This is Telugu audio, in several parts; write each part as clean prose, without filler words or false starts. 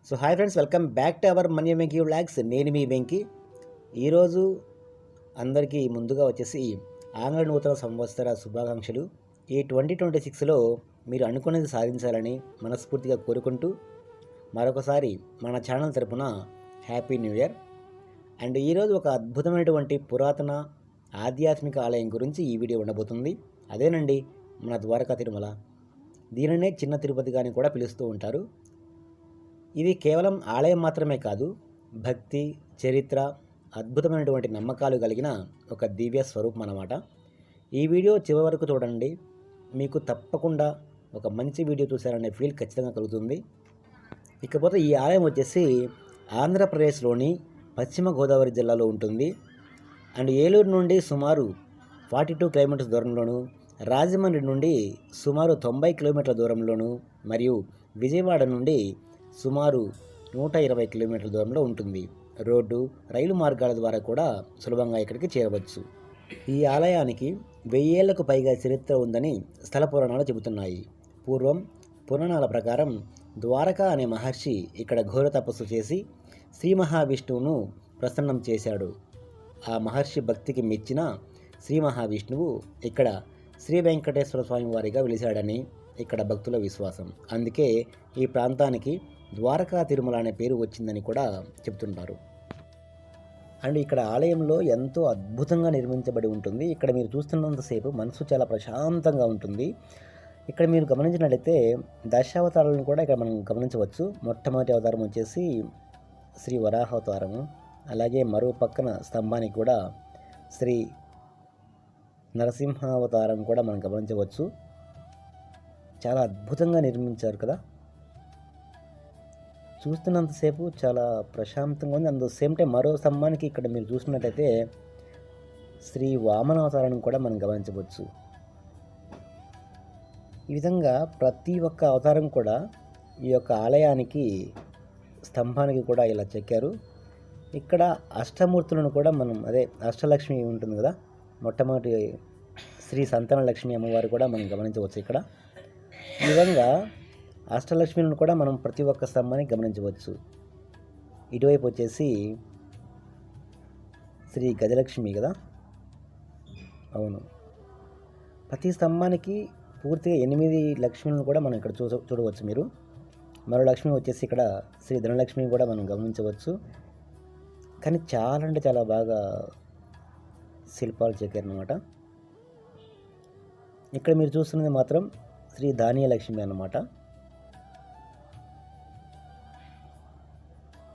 So hi friends, welcome back to our money Venky vlogs. నేను మీ వెంకీ. ఈరోజు అందరికీ ముందుగా వచ్చేసి ఆంగ్ల నూతన సంవత్సర శుభాకాంక్షలు. ఈ 2026లో మీరు అనుకున్నది సాధించాలని మనస్ఫూర్తిగా కోరుకుంటూ మరొకసారి మన ఛానల్ తరపున హ్యాపీ న్యూ ఇయర్. అండ్ ఈరోజు ఒక అద్భుతమైనటువంటి పురాతన ఆధ్యాత్మిక ఆలయం గురించి ఈ వీడియో ఉండబోతుంది. అదేనండి మన ద్వారకా తిరుమల. దీనినే చిన్న తిరుపతి అని కూడా పిలుస్తూ ఉంటారు. ఇది కేవలం ఆలయం మాత్రమే కాదు, భక్తి, చరిత్ర, అద్భుతమైనటువంటి నమ్మకాలు కలిగిన ఒక దివ్య స్వరూపం అన్నమాట. ఈ వీడియో చివరి వరకు చూడండి, మీకు తప్పకుండా ఒక మంచి వీడియో చూశారనే ఫీల్ ఖచ్చితంగా కలుగుతుంది. ఇకపోతే ఈ ఆలయం వచ్చేసి ఆంధ్రప్రదేశ్లోని పశ్చిమ గోదావరి జిల్లాలో ఉంటుంది. అండ్ ఏలూరు నుండి సుమారు 42 కిలోమీటర్స్ దూరంలోను, రాజమండ్రి నుండి సుమారు 90 కిలోమీటర్ల దూరంలోను, మరియు విజయవాడ నుండి సుమారు 120 కిలోమీటర్ల దూరంలో ఉంటుంది. రోడ్డు, రైలు మార్గాల ద్వారా కూడా సులభంగా ఇక్కడికి చేరవచ్చు. ఈ ఆలయానికి 1000 ఏళ్లకు పైగా చరిత్ర ఉందని స్థల పురాణాలు చెబుతున్నాయి. పూర్వం పురాణాల ప్రకారం ద్వారకా అనే మహర్షి ఇక్కడ ఘోర తపస్సు చేసి శ్రీ మహావిష్ణువును ప్రసన్నం చేశాడు. ఆ మహర్షి భక్తికి మెచ్చిన శ్రీ మహావిష్ణువు ఇక్కడ శ్రీ వెంకటేశ్వర స్వామి వారిగా వెలిశాడని ఇక్కడ భక్తుల విశ్వాసం. అందుకే ఈ ప్రాంతానికి ద్వారకా తిరుమల అనే పేరు వచ్చిందని కూడా చెప్తుంటారు. అండ్ ఇక్కడ ఆలయంలో ఎంతో అద్భుతంగా నిర్మించబడి ఉంటుంది. ఇక్కడ మీరు చూస్తున్నంతసేపు మనసు చాలా ప్రశాంతంగా ఉంటుంది. ఇక్కడ మీరు గమనించినట్లయితే దశావతారాలను కూడా ఇక్కడ మనం గమనించవచ్చు. మొట్టమొదటి అవతారం వచ్చేసి శ్రీ వరాహ అవతారము, అలాగే మరో పక్కన స్తంభానికి కూడా శ్రీ నరసింహావతారం కూడా మనం గమనించవచ్చు. చాలా అద్భుతంగా నిర్మించారు కదా. చూస్తున్నంతసేపు చాలా ప్రశాంతంగా ఉంది. అండ్ సేమ్ టైం మరో స్తంభానికి ఇక్కడ మీరు చూసినట్టయితే శ్రీ వామన అవతారాన్ని కూడా మనం గమనించవచ్చు. ఈ విధంగా ప్రతి ఒక్క అవతారం కూడా ఈ యొక్క ఆలయానికి స్తంభానికి కూడా ఇలా చెక్కారు. ఇక్కడ అష్టమూర్తులను కూడా మనం అష్టలక్ష్మి ఉంటుంది కదా, మొట్టమొదటి శ్రీ సంతాన లక్ష్మి అమ్మవారు కూడా మనం గమనించవచ్చు. ఇక్కడ ఈ విధంగా అష్టలక్ష్మిలను కూడా మనం ప్రతి ఒక్క స్తంభాన్ని గమనించవచ్చు. ఇటువైపు వచ్చేసి శ్రీ గజలక్ష్మి కదా, అవును. ప్రతి స్తంభానికి పూర్తిగా 8 లక్ష్మిలను కూడా మనం ఇక్కడ చూడవచ్చు మీరు. మరో లక్ష్మి వచ్చేసి ఇక్కడ శ్రీ ధనలక్ష్మిని కూడా మనం గమనించవచ్చు. కానీ చాలా అంటే చాలా బాగా శిల్పాలు చెక్కారనమాట. ఇక్కడ మీరు చూస్తున్నది మాత్రం శ్రీ ధాన్యలక్ష్మి అన్నమాట.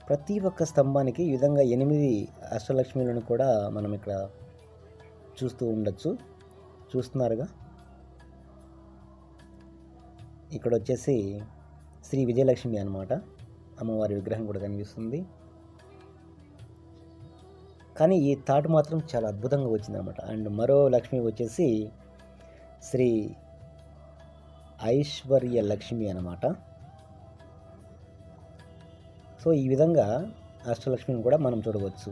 ప్రతి ఒక్క స్తంభానికి ఈ విధంగా 8 అష్టలక్ష్మిలను కూడా మనం ఇక్కడ చూస్తూ ఉండొచ్చు. చూస్తున్నారుగా. ఇక్కడ వచ్చేసి శ్రీ విజయలక్ష్మి అన్నమాట. అమ్మవారి విగ్రహం కూడా కనిపిస్తుంది. కానీ ఈ తాటు మాత్రం చాలా అద్భుతంగా వచ్చిందనమాట. అండ్ మరో లక్ష్మి వచ్చేసి శ్రీ ఐశ్వర్య లక్ష్మి అన్నమాట. సో ఈ విధంగా అష్టలక్ష్మిని కూడా మనం చూడవచ్చు.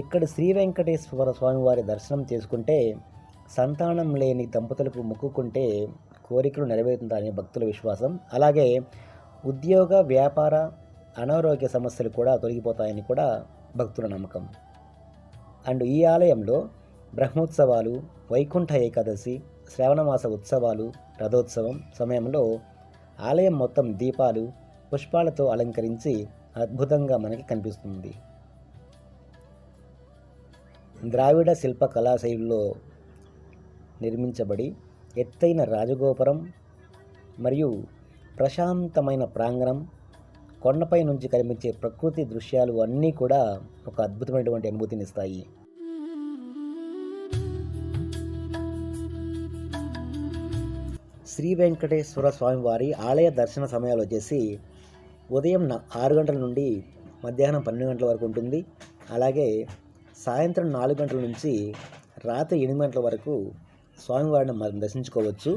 ఇక్కడ శ్రీ వెంకటేశ్వర స్వామి వారి దర్శనం చేసుకుంటే సంతానం లేని దంపతులకు మొక్కుకుంటే కోరికలు నెరవేరుతాయని భక్తుల విశ్వాసం. అలాగే ఉద్యోగ, వ్యాపార, అనారోగ్య సమస్యలు కూడా తొలగిపోతాయని కూడా భక్తుల నమ్మకం. అండ్ ఈ ఆలయంలో బ్రహ్మోత్సవాలు, వైకుంఠ ఏకాదశి, శ్రావణమాస ఉత్సవాలు, రథోత్సవం సమయంలో ఆలయం మొత్తం దీపాలు, పుష్పాలతో అలంకరించి అద్భుతంగా మనకి కనిపిస్తుంది. ద్రావిడ శిల్ప కళా శైలిలో నిర్మించబడి ఎత్తైన రాజగోపురం మరియు ప్రశాంతమైన ప్రాంగణం, కొండపై నుంచి కనిపించే ప్రకృతి దృశ్యాలు అన్నీ కూడా ఒక అద్భుతమైనటువంటి అనుభూతినిస్తాయి. శ్రీ వెంకటేశ్వర స్వామి వారి ఆలయ దర్శన సమయాలు వచ్చేసి ఉదయం 6 గంటల నుండి మధ్యాహ్నం 12 గంటల వరకు ఉంటుంది. అలాగే సాయంత్రం 4 గంటల నుంచి రాత్రి 8 గంటల వరకు స్వామివారిని మనం దర్శించుకోవచ్చు.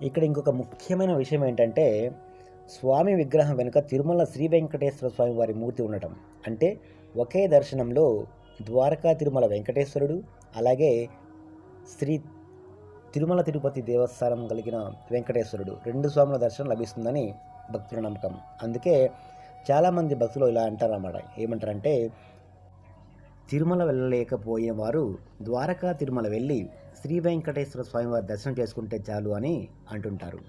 ఇక్కడ ఇంకొక ముఖ్యమైన విషయం ఏంటంటే, స్వామి విగ్రహం వెనుక తిరుమల శ్రీ వెంకటేశ్వర స్వామి వారి మూర్తి ఉండటం. అంటే ఒకే దర్శనంలో ద్వారకా తిరుమల వెంకటేశ్వరుడు, అలాగే శ్రీ తిరుమల తిరుపతి దేవస్థానం కలిగిన వెంకటేశ్వరుడు 2 స్వాముల దర్శనం లభిస్తుందని భక్తుల నమ్మకం. అందుకే చాలామంది భక్తులు ఇలా అంటారన్నమాట. ఏమంటారంటే, తిరుమల వెళ్ళలేకపోయిన వారు ద్వారకా తిరుమల వెళ్ళి శ్రీ వెంకటేశ్వర స్వామివారి దర్శనం చేసుకుంటే చాలు అని అంటుంటారు.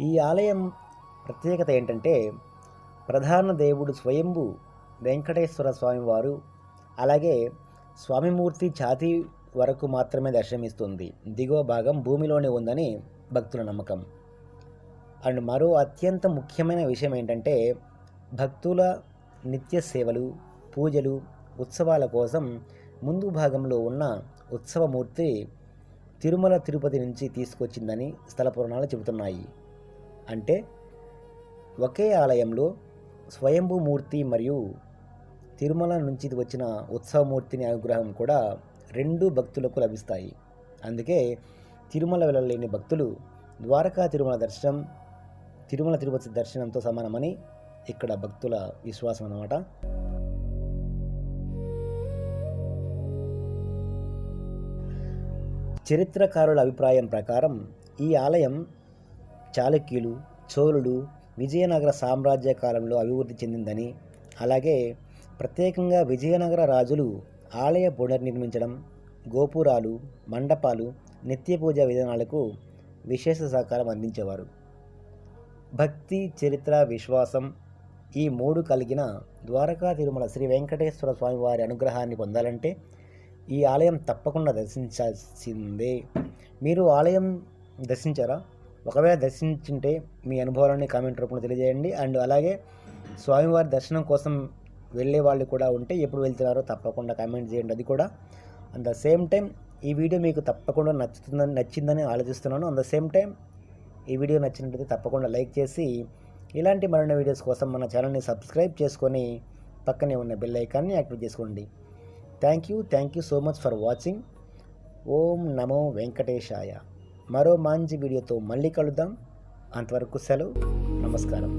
ఈ ఆలయం ప్రత్యేకత ఏంటంటే, ప్రధాన దేవుడు స్వయంభు వెంకటేశ్వర స్వామివారు, అలాగే స్వామిమూర్తి ఛాతీ వరకు మాత్రమే దర్శనమిస్తుంది. దిగువ భాగం భూమిలోనే ఉందని భక్తుల నమ్మకం. అండ్ మరో అత్యంత ముఖ్యమైన విషయం ఏంటంటే, భక్తుల నిత్య సేవలు, పూజలు, ఉత్సవాల కోసం ముందు భాగంలో ఉన్న ఉత్సవమూర్తి తిరుమల తిరుపతి నుంచి తీసుకొచ్చిందని స్థల పురాణాలు చెబుతున్నాయి. అంటే ఒకే ఆలయంలో స్వయంభూమూర్తి మరియు తిరుమల నుంచి వచ్చిన ఉత్సవమూర్తిని అనుగ్రహం కూడా 2 భక్తులకు లభిస్తాయి. అందుకే తిరుమల వెళ్ళలేని భక్తులు ద్వారకా తిరుమల దర్శనం తిరుమల తిరుపతి దర్శనంతో సమానమని ఇక్కడ భక్తుల విశ్వాసం అన్నమాట. చరిత్రకారుల అభిప్రాయం ప్రకారం ఈ ఆలయం చాళుక్యులు, చోళులు, విజయనగర సామ్రాజ్య కాలంలో అభివృద్ధి చెందిందని, అలాగే ప్రత్యేకంగా విజయనగర రాజులు ఆలయ పునర్నిర్మించడం, గోపురాలు, మండపాలు, నిత్య పూజా విధానాలకు విశేష సహకారం అందించేవారు. భక్తి, చరిత్ర, విశ్వాసం ఈ 3 కలిగిన ద్వారకా తిరుమల శ్రీ వెంకటేశ్వర స్వామి వారి అనుగ్రహాన్ని పొందాలంటే ఈ ఆలయం తప్పకుండా దర్శించాల్సిందే. మీరు ఆలయం దర్శించారా? ఒకవేళ దర్శించుంటే మీ అనుభవాలని కామెంట్ రూపంలో తెలియజేయండి. అండ్ అలాగే స్వామివారి దర్శనం కోసం వెళ్ళే వాళ్ళు కూడా ఉంటే ఎప్పుడు వెళ్తున్నారో తప్పకుండా కామెంట్ చేయండి. అది కూడా అట్ ద సేమ్ టైం ఈ వీడియో మీకు తప్పకుండా నచ్చిందని ఆలోచిస్తున్నాను. అట్ ద సేమ్ టైం ఈ వీడియో నచ్చినట్లయితే తప్పకుండా లైక్ చేసి ఇలాంటి మరిన్ని వీడియోస్ కోసం మన ఛానల్ని సబ్స్క్రైబ్ చేసుకొని పక్కనే ఉన్న బెల్ ఐకాన్ని యాక్టివేట్ చేసుకోండి. Thank you so much for watching. Om నమో వెంకటేశాయ. మరో మంచి వీడియోతో మళ్ళీ కలుద్దాం. అంతవరకు సెలవు. నమస్కారం.